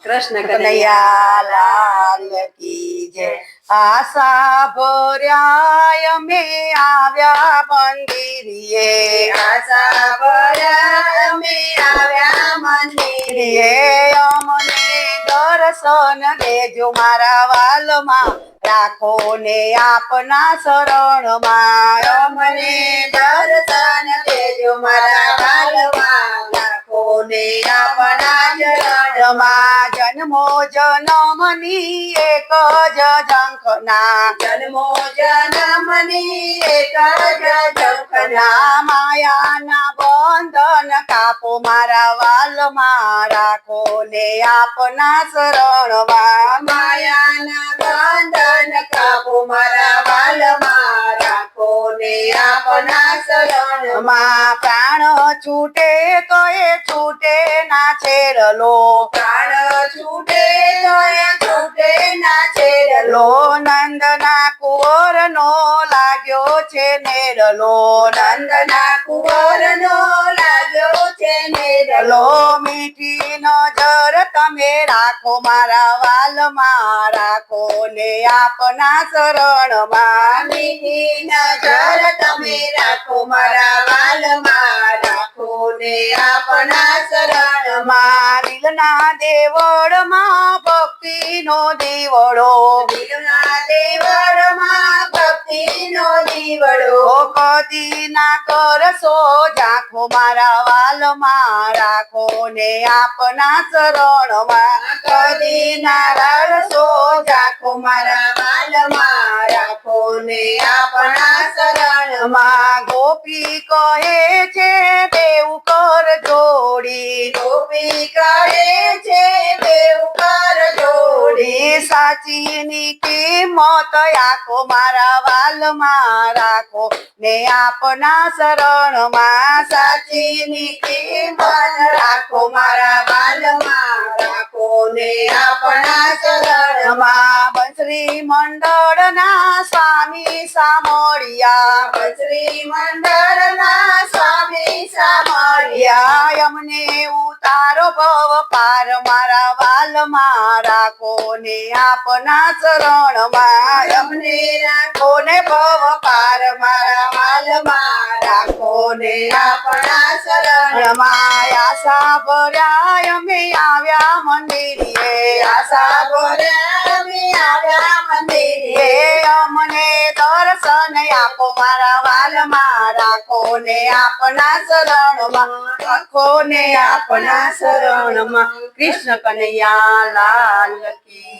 કૃષ્ણ કનૈયા લાલ કી જય। આશા ભર્યા અમે આવ્યા મંદિરે, આશા ભર્યા અમે આવ્યા મંદિરે, અમને દર્શન દેજો મારા વાલમાં, રાખો ને આપના શરણમાં, અમને દર્શન દેજો મારા વાલમાં, રાખો ને આપના ચરણમાં। જન્મો જન્મની એક જ ઝંખના, જન્મો જન્મની એક જ ઝંખના, માયાના બંધન કાપો મારા વાલમાં, રાખો ને આપના શરણમાં, માયાના બંધન કાપો મારા વાલમાં, રાખો ને આપના શરણમાં। પ્રાણ છૂટે તો એ છૂટે ના છેડલો, પ્રાણ છૂટે તો એ છૂટે ના છેડલો, નંદના કુંવર નો લાગ્યો છે નેડલો, નંદના કુંવરનો લાગ્યો છે નેડલો, મીઠી નજર તમે રાખો મારા વાલમાં, રાખો ને આપના શરણમાં, મીઠી નજર તમે રાખો મારા વાલમાં, રાખો ને આપના શરણમાં। દિલના દેવળમાં ભક્તિનો દીવડો, દિલના દેવળમાં ભક્તિનો દીવડો, કદી ના કરશો ઝાંખો મારા વાલમાં, રાખો ને આપના શરણમાં, કદી ના રડશો ઝાંખો મારા વાલમાં, રાખો ને આપના શરણમાં। ગોપી કહે છે દેવ કર જોડી, ગોપી કહે છે દેવ કર જોડી, સાચીની કિંમત આખો મારા વાલમાં, રાખો ને આપના શરણમાં, સાચીની કિંમત રાખો મારા વાલમાં, રાખો ને આપના શરણમાં। બંસરી મંડળના સ્વામી સામળિયા, શ્રી મંડળના સ્વામી સામળિયા, અમને ઉતારો ભવ પાર મારા વાલમાં, રાખો ને આપના શરણમાં, અમને રાખો રાખો ને ભવ પાર મારા વાલમાં, રાખો ને આપના શરણમાં। આશા ભર્યા અમે આવ્યા મંદિરે, આશા ભર્યા અમે આવ્યા મંદિરે, અમને દર્શન આપો મારા વાલમાં, રાખો ને આપના શરણમાં, રાખો ને આપના શરણમાં। કૃષ્ણ કનૈયા લાલ કી